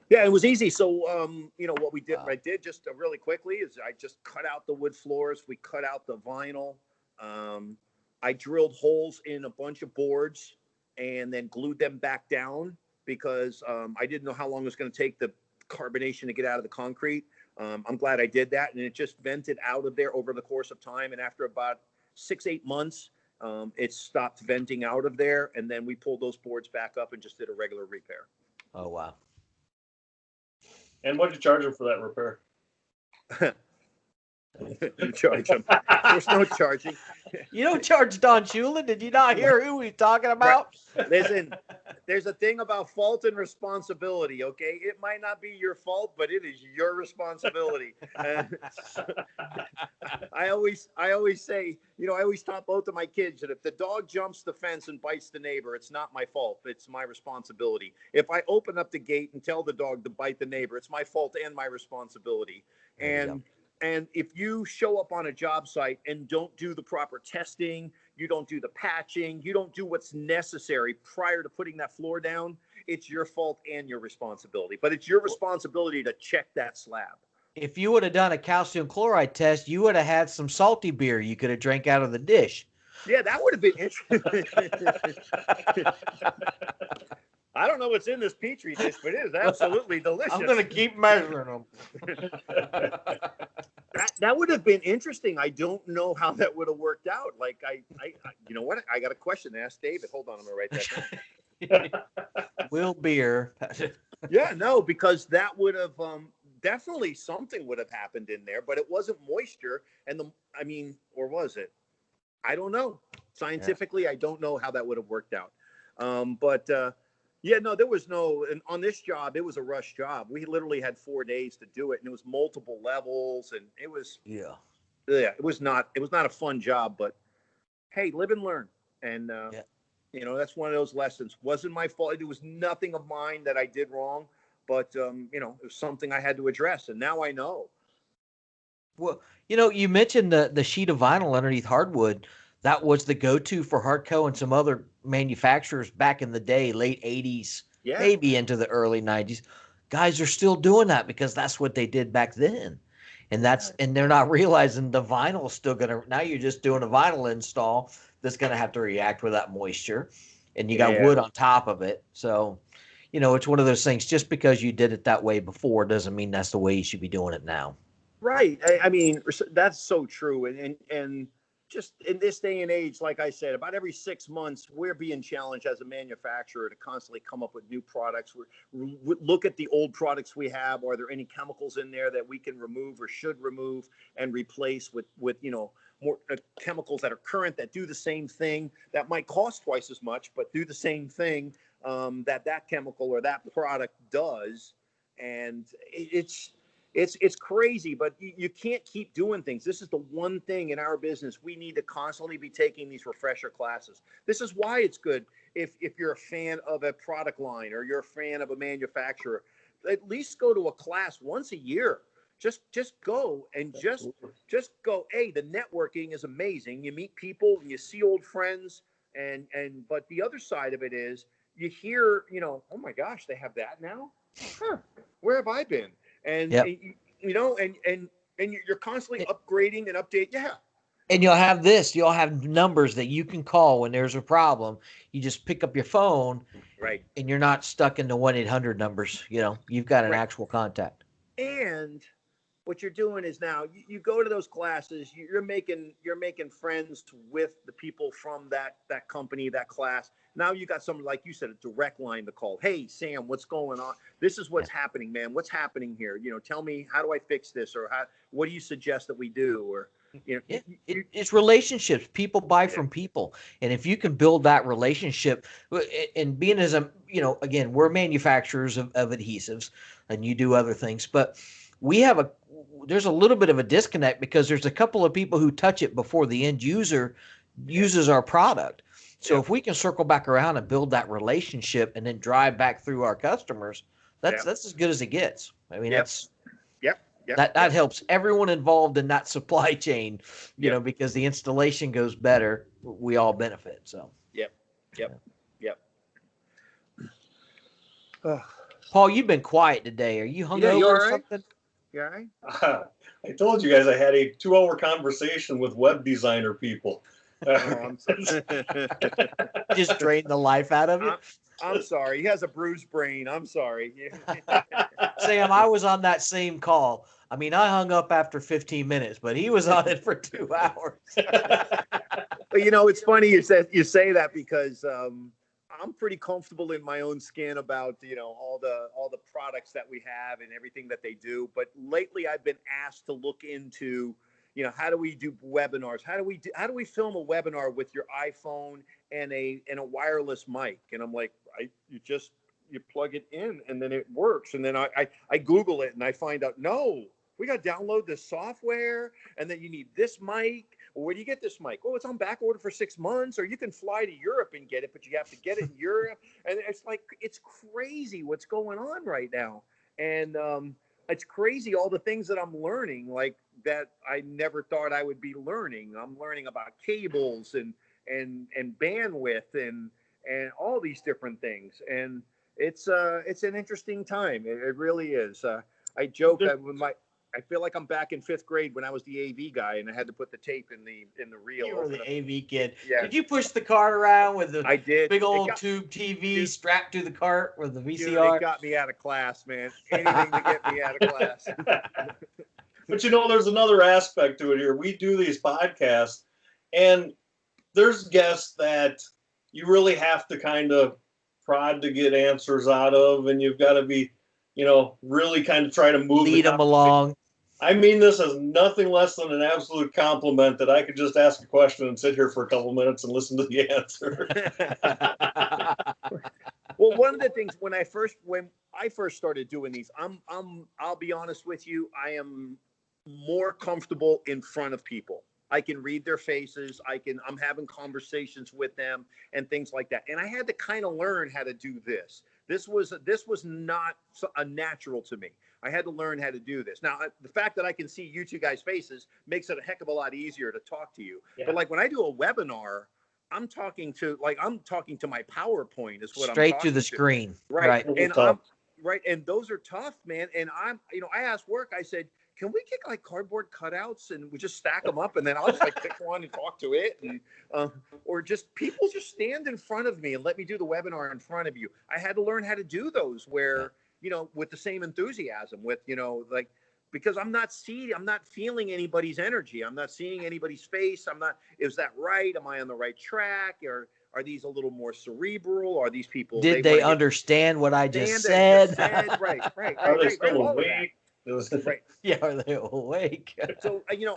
Yeah, it was easy. So, what we did, I did just really quickly is I just cut out the wood floors. We cut out the vinyl. I drilled holes in a bunch of boards and then glued them back down because I didn't know how long it was going to take the carbonation to get out of the concrete. I'm glad I did that. And it just vented out of there over the course of time. And after about 6-8 months, it stopped venting out of there. And then we pulled those boards back up and just did a regular repair. Oh, wow. And what did you charge him for that repair? You charge him. There's no charging. You don't charge Don Shula. Did you not hear who he's talking about? Right. Listen, there's a thing about fault and responsibility, okay? It might not be your fault, but it is your responsibility. I always say, I always taught both of my kids that if the dog jumps the fence and bites the neighbor, it's not my fault. It's my responsibility. If I open up the gate and tell the dog to bite the neighbor, it's my fault and my responsibility. And if you show up on a job site and don't do the proper testing, you don't do the patching, you don't do what's necessary prior to putting that floor down, it's your fault and your responsibility. But it's your responsibility to check that slab. If you would have done a calcium chloride test, you would have had some salty beer you could have drank out of the dish. Yeah, that would have been interesting. I don't know what's in this Petri dish, but it is absolutely delicious. I'm going to keep measuring them. That would have been interesting. I don't know how that would have worked out. Like, I you know what? I got a question to ask David. Hold on, I'm going to write that down. Will beer. Yeah, no, because that would have definitely something would have happened in there, but it wasn't moisture. Or was it? I don't know. Scientifically, I don't know how that would have worked out. There was no, and on this job, it was a rush job. We literally had 4 days to do it, and it was multiple levels, and it was, it was not a fun job, but hey, live and learn. And, that's one of those lessons. Wasn't my fault. It was nothing of mine that I did wrong, but, it was something I had to address, and now I know. Well, you mentioned the sheet of vinyl underneath hardwood. That was the go-to for Hardco and some other manufacturers back in the day, late 80s, maybe into the early 90s. Guys are still doing that because that's what they did back then. And and they're not realizing the vinyl's still now you're just doing a vinyl install that's going to have to react with that moisture. And you got wood on top of it. So, it's one of those things. Just because you did it that way before doesn't mean that's the way you should be doing it now. Right. I mean, that's so true. And just in this day and age, like I said, about every 6 months, we're being challenged as a manufacturer to constantly come up with new products. We look at the old products we have. Are there any chemicals in there that we can remove or should remove and replace with more chemicals that are current that do the same thing, that might cost twice as much, but do the same thing that chemical or that product does. And it's crazy, but you can't keep doing things. This is the one thing in our business. We need to constantly be taking these refresher classes. This is why it's good if you're a fan of a product line or you're a fan of a manufacturer, at least go to a class once a year. Just go and just go. Hey, the networking is amazing. You meet people and you see old friends but the other side of it is you hear, oh my gosh, they have that now? Huh, where have I been? And and you're constantly upgrading and updating. Yeah. And you'll have numbers that you can call when there's a problem. You just pick up your phone, right? And you're not stuck in the 1-800 numbers. You've got an actual contact. And what you're doing is now you go to those classes, you're making friends with the people from that company, that class. Now you got someone, like you said, a direct line to call. Hey, Sam, what's going on? This is what's happening, man. What's happening here? You know, tell me, how do I fix this? Or what do you suggest that we do? Or, you know, it's relationships. People buy from people. And if you can build that relationship, and being as a, you know, again, we're manufacturers of adhesives and you do other things, but there's a little bit of a disconnect because there's a couple of people who touch it before the end user uses our product. So if we can circle back around and build that relationship and then drive back through our customers, that's as good as it gets. I mean, that helps everyone involved in that supply chain, you know, because the installation goes better. We all benefit. So. Yep. Paul, you've been quiet today. Are you hungover or something? You all right? I told you guys I had a 2-hour conversation with web designer people. Just drain the life out of you. I'm sorry. He has a bruised brain. I'm sorry. Sam, I was on that same call. I mean, I hung up after 15 minutes, but he was on it for 2 hours. But you know, it's funny you say that because I'm pretty comfortable in my own skin about, you know, all the products that we have and everything that they do. But lately, I've been asked to look into, you know, how do we do webinars? How do we film a webinar with your iPhone and a wireless mic? And I'm like, you plug it in and then it works. And then I Google it and I find out, no, we got to download this software and then you need this mic. Well, where do you get this mic? Oh, it's on back order for 6 months, or you can fly to Europe and get it, but you have to get it in Europe. And it's like, it's crazy what's going on right now. And it's crazy all the things that I'm learning, like that I never thought I would be learning. I'm learning about cables and bandwidth and all these different things. And it's an interesting time. It really is. I joke that I feel like I'm back in 5th grade when I was the AV guy and I had to put the tape in the reel. You were the AV kid. Yeah. Did you push the cart around with the big old tube TV strapped to the cart with the VCR? Dude, it got me out of class, man. Anything to get me out of class. But you know, there's another aspect to it here. We do these podcasts, and there's guests that you really have to kind of prod to get answers out of, and you've got to be, you know, really kind of try to lead them along. I mean this as nothing less than an absolute compliment that I could just ask a question and sit here for a couple minutes and listen to the answer. Well, one of the things when I first started doing these, I'll be honest with you, I am more comfortable in front of people. I can read their faces. I'm having conversations with them and things like that. And I had to kind of learn how to do this. This was not a natural to me. I had to learn how to do this. Now, the fact that I can see you two guys' faces makes it a heck of a lot easier to talk to you. Yeah. But like when I do a webinar, I'm talking to my PowerPoint is what I'm talking to. Straight to the screen. Right. And those are tough, man. And I asked work, I said, can we get like cardboard cutouts and we just stack them up and then I'll just like pick one and talk to it, and or just people just stand in front of me and let me do the webinar in front of you. I had to learn how to do those where, you know, with the same enthusiasm, with, you know, like, because I'm not feeling anybody's energy. I'm not seeing anybody's face. Is that right? Am I on the right track? Or are these a little more cerebral? Are these people? Did they understand what I just said? Right. Are they still awake? Right. Yeah, are they awake? So, you know,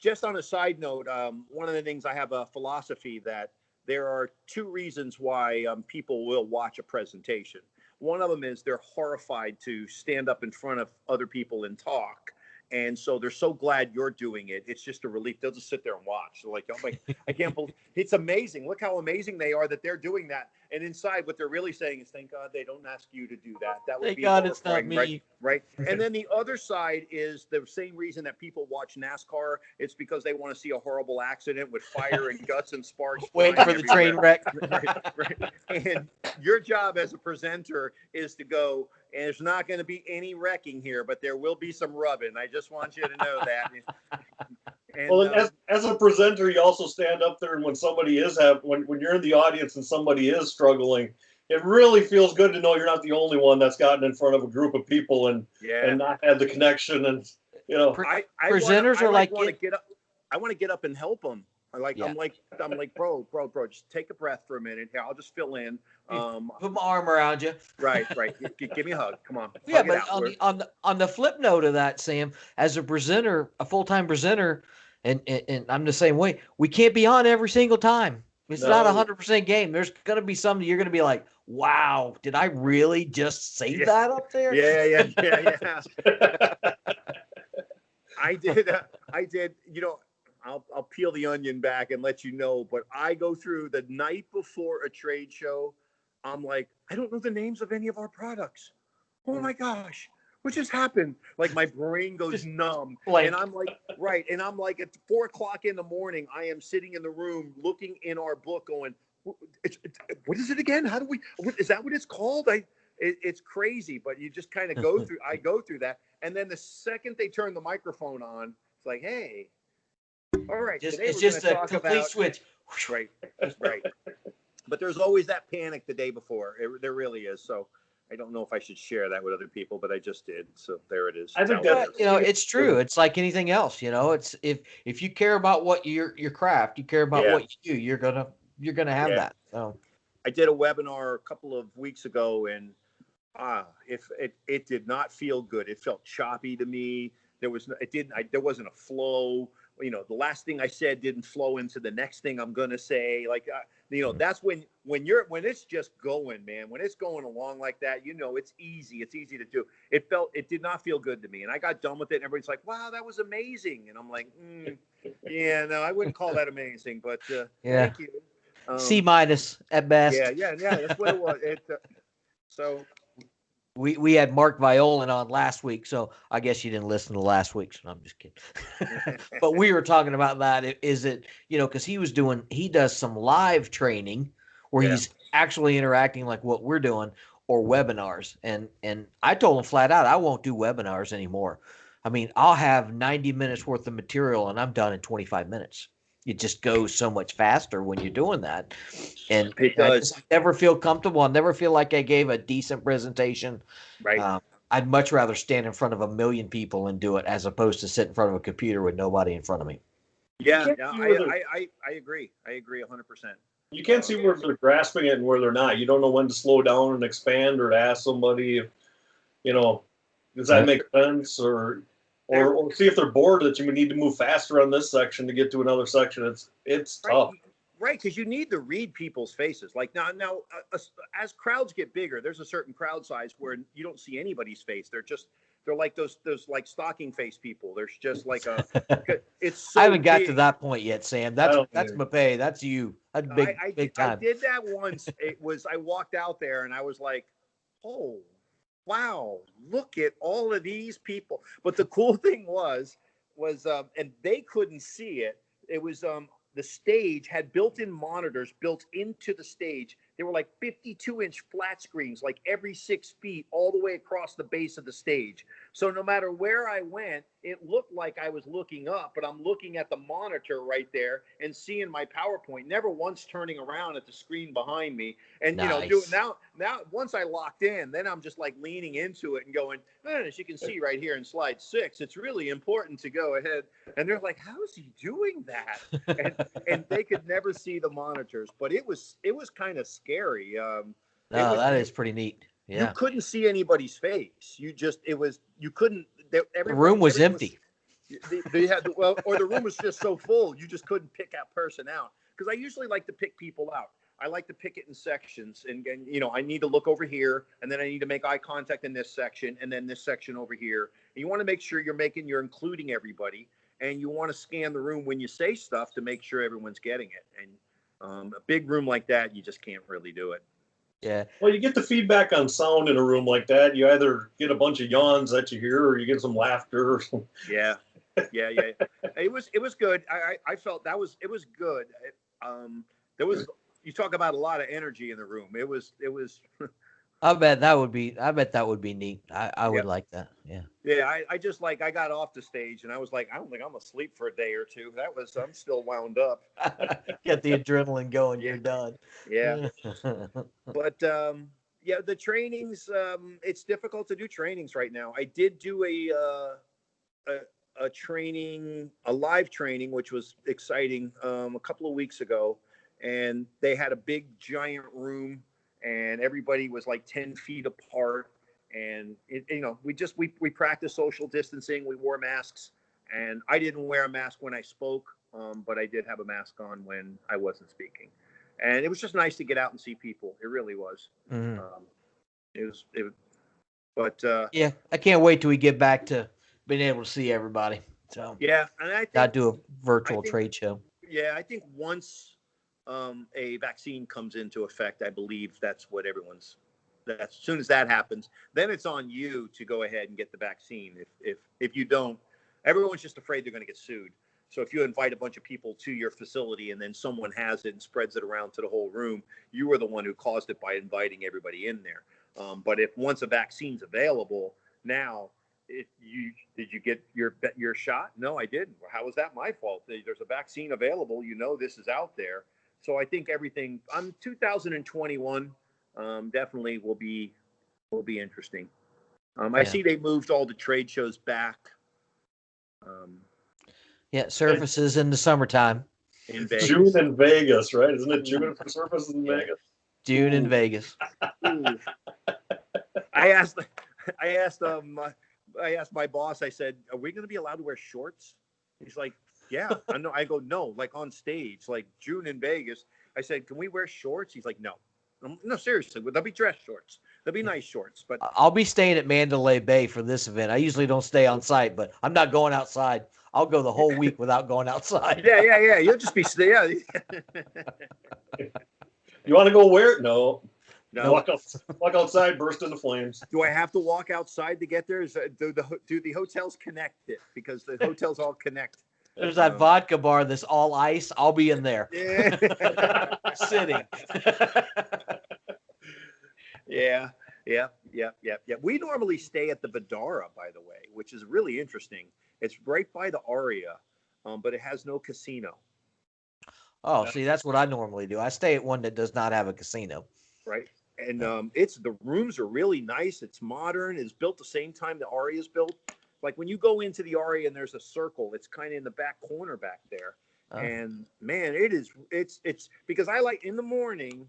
just on a side note, one of the things I have a philosophy that there are 2 reasons why people will watch a presentation. One of them is they're horrified to stand up in front of other people and talk. And so they're so glad you're doing it. It's just a relief. They'll just sit there and watch. They're like, oh my, I can't believe it's amazing. Look how amazing they are that they're doing that. And inside what they're really saying is, thank God they don't ask you to do that. That would thank be God it's not me. Right. And then the other side is the same reason that people watch NASCAR. It's because they want to see a horrible accident with fire and guts and sparks. Wait for the train wreck. Right. And your job as a presenter is to go, and there's not going to be any wrecking here, but there will be some rubbing. I just want you to know that. And, well, as a presenter, you also stand up there, and when somebody is when you're in the audience and somebody is struggling, it really feels good to know you're not the only one that's gotten in front of a group of people and not had the connection. And you know, presenters are like want to get up and help them. Yeah. I'm like, bro, just take a breath for a minute here. I'll just fill in. Put my arm around you. Right. Give me a hug. Come on. Yeah, Hug it but out. on the flip note of that, Sam, as a presenter, a full-time presenter, and I'm the same way. We can't be on every single time. It's not No. 100% game. There's gonna be some you're gonna be like, "Wow, did I really just say Yeah. that up there?" Yeah. I did. You know, I'll peel the onion back and let you know. But I go through the night before a trade show. I'm like, I don't know the names of any of our products. Oh my gosh, what just happened? Like my brain goes Just numb, blank. and I'm like, right, and I'm like at 4 o'clock in the morning. I am sitting in the room looking in our book, going, what is it again? How do we? Is that what it's called? It's crazy, but you just kind of go through. I go through that, and then the second they turn the microphone on, it's like, hey, all right, Just today it's we're just going to a talk complete about switch. right. But there's always that panic the day before. There really is. So I don't know if I should share that with other people, but I just did. So there it is. I think It's out that's- there. You know, it's true. It's like anything else. You know, it's if you care about what your craft, you care about Yeah. what you do, you're gonna have Yeah. that. So I did a webinar a couple of weeks ago, and if it did not feel good. It felt choppy to me. There wasn't a flow. You know, the last thing I said didn't flow into the next thing I'm gonna say. Like, you know, that's when it's just going, man. When it's going along like that, you know, it's easy. It's easy to do. It did not feel good to me, and I got done with it. And everybody's like, "Wow, that was amazing," and I'm like, "Yeah, no, I wouldn't call that amazing, but Yeah. thank you." C- at best. Yeah, that's what it was. So We had Mark Violan on last week, so I guess you didn't listen to last week's. No, I'm just kidding. But we were talking about that. Is it, you know, because he does some live training where Yeah. he's actually interacting like what we're doing, or webinars. And I told him flat out, I won't do webinars anymore. I mean, I'll have 90 minutes worth of material and I'm done in 25 minutes. It just goes so much faster when you're doing that. And It I does. just never feel comfortable. I never feel like I gave a decent presentation. Right. I'd much rather stand in front of 1 million people and do it as opposed to sit in front of a computer with nobody in front of me. Yeah, can't see where I agree. I agree 100%. You can't see where they're grasping it and where they're not. You don't know when to slow down and expand, or to ask somebody if, you know, does that make sense, or see if they're bored that you need to move faster on this section to get to another section. It's tough. Right, because you need to read people's faces. Like now, as crowds get bigger, there's a certain crowd size where you don't see anybody's face. They're like those like stocking face people. There's just like it's so I haven't got big. to that point yet, Sam. That's Mapei. That's you. That's big time. I did that once. I walked out there and I was like, oh, wow, look at all of these people. But the cool thing was and they couldn't see it. It was the stage had built-in monitors built into the stage. They were like 52-inch flat screens, like every 6 feet, all the way across the base of the stage. So no matter where I went, it looked like I was looking up, but I'm looking at the monitor right there and seeing my PowerPoint, never once turning around at the screen behind me. And, Nice. you know, now once I locked in, then I'm just like leaning into it and going, as you can see right here in slide 6, it's really important to go ahead. And they're like, how is he doing that? And they could never see the monitors, but it was kind of scary. That is pretty neat. Yeah. You couldn't see anybody's face. You couldn't. The room was empty. They had or the room was just so full, you just couldn't pick that person out. Because I usually like to pick people out. I like to pick it in sections, and you know, I need to look over here, and then I need to make eye contact in this section, and then this section over here. And you want to make sure you're including everybody, and you want to scan the room when you say stuff to make sure everyone's getting it. And a big room like that, you just can't really do it. Yeah. Well, you get the feedback on sound in a room like that. You either get a bunch of yawns that you hear, or you get some laughter. Or some... Yeah. It was good. I felt it was good. There was, you talk about a lot of energy in the room. It was. I bet that would be neat. I would like that. Yeah. Yeah. I just I got off the stage and I was like, I don't think I'm asleep for a day or two. I'm still wound up. Get the adrenaline going. You're done. Yeah. But yeah, the trainings. It's difficult to do trainings right now. I did do a live training, which was exciting, a couple of weeks ago, and they had a big giant room, and everybody was like 10 feet apart, and we practiced social distancing. We wore masks, and I didn't wear a mask when I spoke, but I did have a mask on when I wasn't speaking, and it was just nice to get out and see people. It really was. Mhm. Yeah, I can't wait till we get back to being able to see everybody. So Yeah, and I think not do a virtual trade show. Yeah, I think once a vaccine comes into effect, I believe that's what as soon as that happens, then it's on you to go ahead and get the vaccine. If you don't, everyone's just afraid they're going to get sued. So if you invite a bunch of people to your facility and then someone has it and spreads it around to the whole room, you were the one who caused it by inviting everybody in there. But if once a vaccine's available, now did you get your shot? No, I didn't. Well, how was that my fault? There's a vaccine available. This is out there. So I think everything. 2021 definitely will be interesting. I see they moved all the trade shows back. Surfaces in the summertime. In Vegas. June in Vegas, right? Isn't it June for surfaces in Vegas? June in Vegas. I asked my boss, I said, are we going to be allowed to wear shorts? He's like, yeah. I know. I go, no, like on stage, like June in Vegas. I said, can we wear shorts? He's like, no. No, seriously, they'll be dress shorts. They'll be nice shorts. But I'll be staying at Mandalay Bay for this event. I usually don't stay on site, but I'm not going outside. I'll go the whole week without going outside. Yeah. You'll just be yeah. You want to go where? No. No. Walk outside, burst into flames. Do I have to walk outside to get there? Do the hotels connect it? Because the hotels all connect. There's that vodka bar that's all ice. I'll be in there. Yeah. Sitting. Yeah. We normally stay at the Vidara, by the way, which is really interesting. It's right by the Aria, but it has no casino. Oh, see, that's what I normally do. I stay at one that does not have a casino. Right. And the rooms are really nice. It's modern. It's built the same time the Aria is built. Like when you go into the Aria and there's a circle, it's kind of in the back corner back there. Oh. And man, it's because I like in the morning,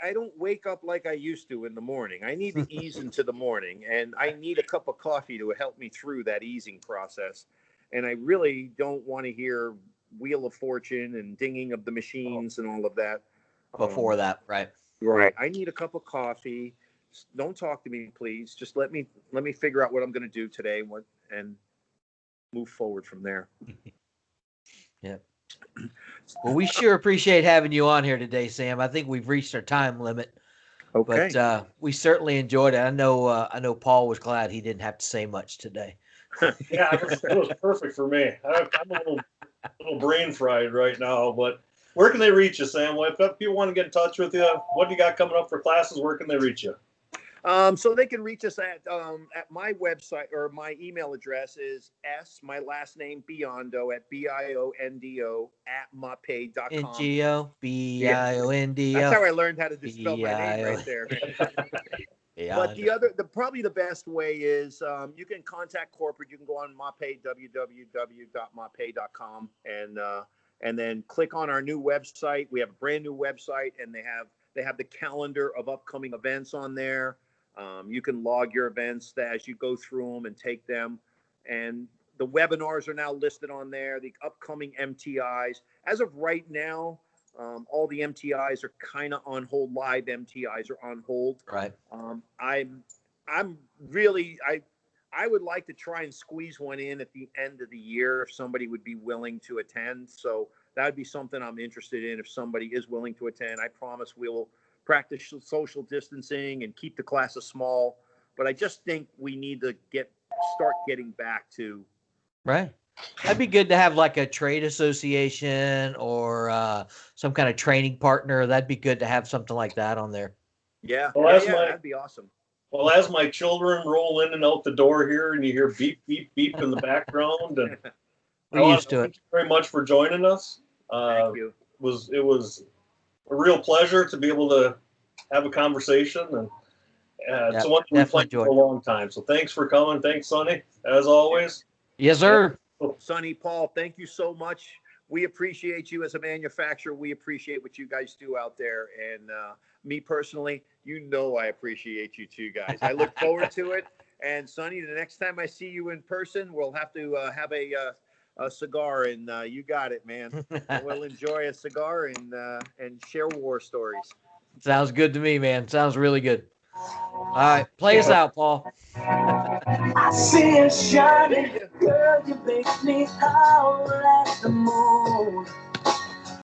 I don't wake up like I used to in the morning. I need to ease into the morning, and I need a cup of coffee to help me through that easing process. And I really don't want to hear Wheel of Fortune and dinging of the machines and all of that. Before that, right. Right. I need a cup of coffee. Don't talk to me, please. Just let me figure out what I'm going to do today and move forward from there. Yeah. Well, we sure appreciate having you on here today, Sam. I think we've reached our time limit. Okay. But we certainly enjoyed it. I know Paul was glad he didn't have to say much today. Yeah, it was perfect for me. I'm a little brain fried right now, but where can they reach you, Sam? If people want to get in touch with you, what do you got coming up for classes? Where can they reach you? So they can reach us at my website, or my email address is my last name Biondo at BIONDO at Mapei.com. NGO. That's how I learned how to spell my name right there. But probably the best way is you can contact corporate. You can go on Mapei, www.mapei.com, and then click on our new website. We have a brand new website, and they have the calendar of upcoming events on there. You can log your events as you go through them and take them. And the webinars are now listed on there, the upcoming MTIs. As of right now, all the MTIs are kind of on hold. Live MTIs are on hold. Right. I would like to try and squeeze one in at the end of the year if somebody would be willing to attend. So that would be something I'm interested in. If somebody is willing to attend, I promise we will practice social distancing and keep the classes small. But I just think we need to start getting back to. Right. That'd be good to have like a trade association or some kind of training partner. That'd be good to have something like that on there. Yeah. That'd be awesome. Well, as my children roll in and out the door here, and you hear beep, beep, beep in the background, and we're used to it. Thank you very much for joining us. Thank you. It was a real pleasure to be able to have a conversation, and it's one we've planned for a long time. So thanks for coming. Thanks, Sonny, as always. Yes, sir. Sonny, Paul, thank you so much. We appreciate you as a manufacturer. We appreciate what you guys do out there. And me personally, I appreciate you two guys. I look forward to it. And Sonny, the next time I see you in person, we'll have to have a cigar, and you got it, man. And we'll enjoy a cigar and share war stories. Sounds good to me, man. Sounds really good. All right, play us out, Paul. I see it shining, girl, you make me howl at the moon.